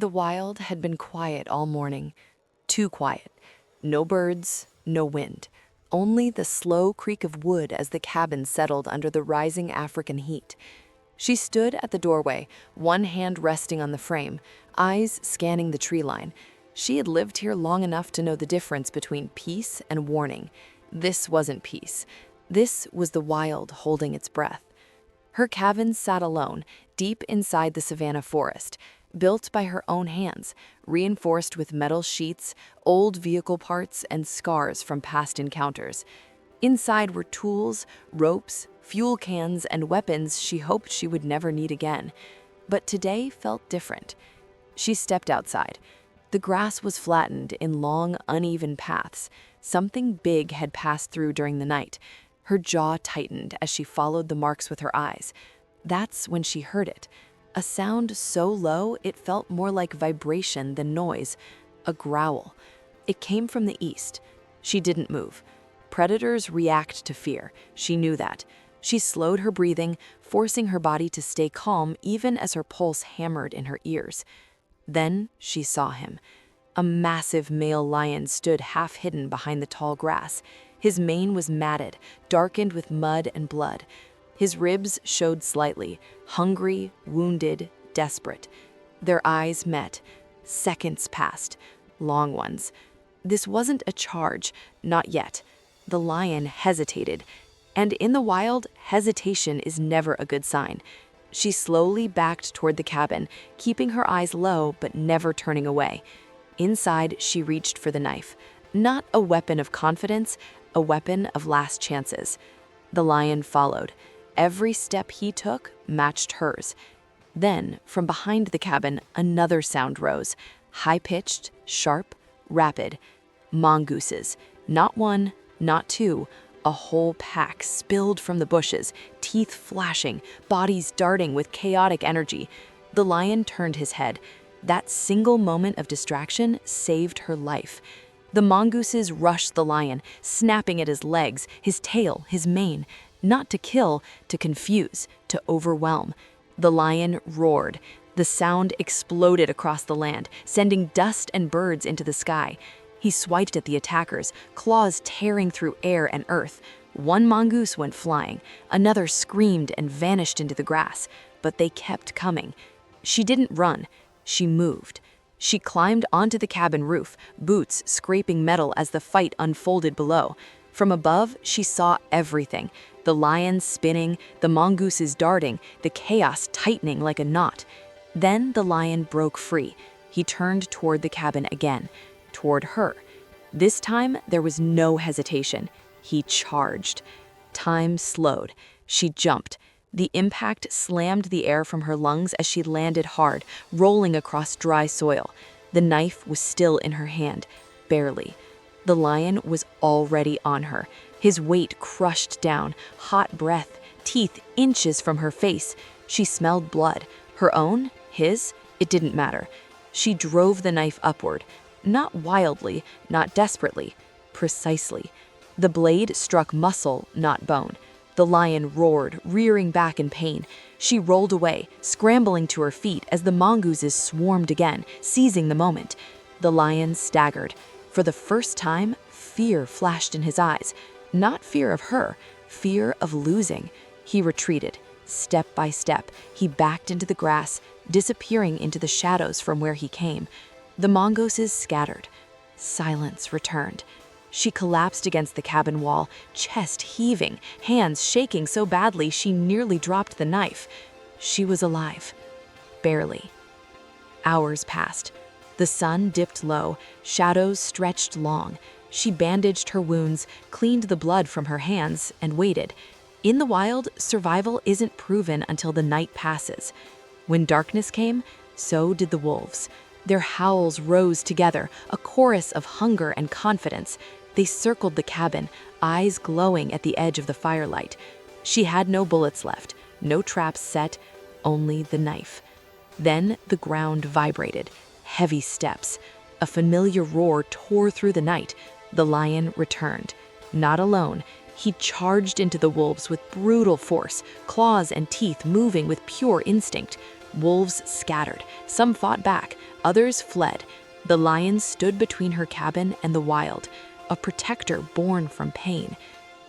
The wild had been quiet all morning. Too quiet. No birds, no wind. Only the slow creak of wood as the cabin settled under the rising African heat. She stood at the doorway, one hand resting on the frame, eyes scanning the tree line. She had lived here long enough to know the difference between peace and warning. This wasn't peace. This was the wild holding its breath. Her cabin sat alone, deep inside the Savannah forest, built by her own hands, reinforced with metal sheets, old vehicle parts, and scars from past encounters. Inside were tools, ropes, fuel cans, and weapons she hoped she would never need again. But today felt different. She stepped outside. The grass was flattened in long, uneven paths. Something big had passed through during the night. Her jaw tightened as she followed the marks with her eyes. That's when she heard it. A sound so low it felt more like vibration than noise. A growl. It came from the east. She didn't move. Predators react to fear. She knew that. She slowed her breathing, forcing her body to stay calm even as her pulse hammered in her ears. Then she saw him. A massive male lion stood half hidden behind the tall grass. His mane was matted, darkened with mud and blood. His ribs showed slightly, hungry, wounded, desperate. Their eyes met. Seconds passed, long ones. This wasn't a charge, not yet. The lion hesitated, and in the wild, hesitation is never a good sign. She slowly backed toward the cabin, keeping her eyes low but never turning away. Inside, she reached for the knife. Not a weapon of confidence, a weapon of last chances. The lion followed. Every step he took matched hers. Then, from behind the cabin, another sound rose. High-pitched, sharp, rapid. Mongooses. Not one, not two. A whole pack spilled from the bushes, teeth flashing, bodies darting with chaotic energy. The lion turned his head. That single moment of distraction saved her life. The mongooses rushed the lion, snapping at his legs, his tail, his mane. Not to kill, to confuse, to overwhelm. The lion roared. The sound exploded across the land, sending dust and birds into the sky. He swiped at the attackers, claws tearing through air and earth. One mongoose went flying. Another screamed and vanished into the grass. But they kept coming. She didn't run. She moved. She climbed onto the cabin roof, boots scraping metal as the fight unfolded below. From above, she saw everything. The lion spinning, the mongooses darting, the chaos tightening like a knot. Then the lion broke free. He turned toward the cabin again, toward her. This time, there was no hesitation. He charged. Time slowed. She jumped. The impact slammed the air from her lungs as she landed hard, rolling across dry soil. The knife was still in her hand, barely. The lion was already on her, his weight crushed down, hot breath, teeth inches from her face. She smelled blood. Her own? His? It didn't matter. She drove the knife upward, not wildly, not desperately, precisely. The blade struck muscle, not bone. The lion roared, rearing back in pain. She rolled away, scrambling to her feet as the mongooses swarmed again, seizing the moment. The lion staggered. For the first time, fear flashed in his eyes. Not fear of her, fear of losing. He retreated. Step by step, he backed into the grass, disappearing into the shadows from where he came. The mongooses scattered. Silence returned. She collapsed against the cabin wall, chest heaving, hands shaking so badly she nearly dropped the knife. She was alive. Barely. Hours passed. The sun dipped low, shadows stretched long. She bandaged her wounds, cleaned the blood from her hands, and waited. In the wild, survival isn't proven until the night passes. When darkness came, so did the wolves. Their howls rose together, a chorus of hunger and confidence. They circled the cabin, eyes glowing at the edge of the firelight. She had no bullets left, no traps set, only the knife. Then the ground vibrated. Heavy steps. A familiar roar tore through the night. The lion returned. Not alone. He charged into the wolves with brutal force, claws and teeth moving with pure instinct. Wolves scattered. Some fought back. Others fled. The lion stood between her cabin and the wild, a protector born from pain.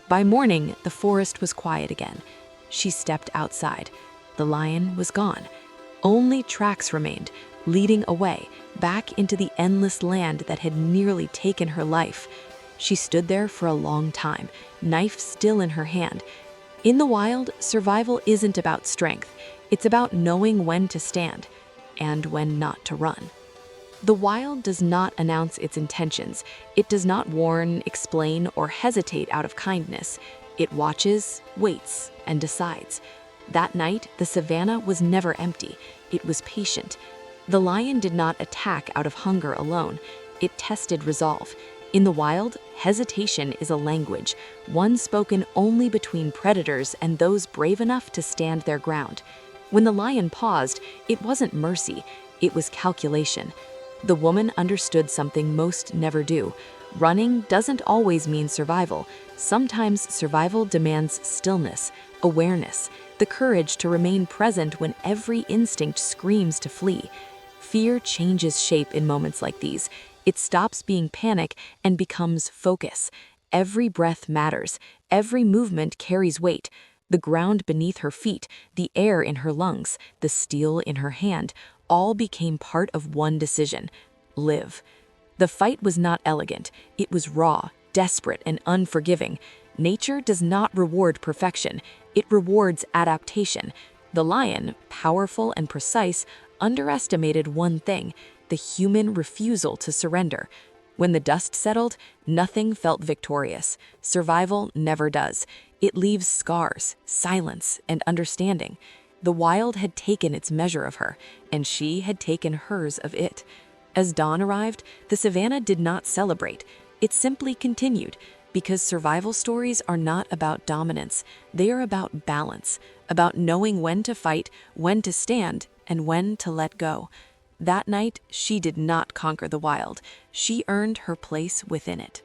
By morning, the forest was quiet again. She stepped outside. The lion was gone. Only tracks remained, leading away, back into the endless land that had nearly taken her life. She stood there for a long time, knife still in her hand. In the wild, survival isn't about strength. It's about knowing when to stand and when not to run. The wild does not announce its intentions. It does not warn, explain, or hesitate out of kindness. It watches, waits, and decides. That night, the savannah was never empty. It was patient. The lion did not attack out of hunger alone. It tested resolve. In the wild, hesitation is a language, one spoken only between predators and those brave enough to stand their ground. When the lion paused, it wasn't mercy, it was calculation. The woman understood something most never do. Running doesn't always mean survival. Sometimes survival demands stillness, awareness, the courage to remain present when every instinct screams to flee. Fear changes shape in moments like these. It stops being panic and becomes focus. Every breath matters. Every movement carries weight. The ground beneath her feet, the air in her lungs, the steel in her hand, all became part of one decision: live. The fight was not elegant. It was raw, desperate, and unforgiving. Nature does not reward perfection. It rewards adaptation. The lion, powerful and precise, underestimated one thing: the human refusal to surrender. When the dust settled, nothing felt victorious. Survival never does. It leaves scars, silence, and understanding. The wild had taken its measure of her, and she had taken hers of it. As dawn arrived, the savannah did not celebrate. It simply continued, because survival stories are not about dominance. They are about balance, about knowing when to fight, when to stand, and when to let go. That night, she did not conquer the wild. She earned her place within it.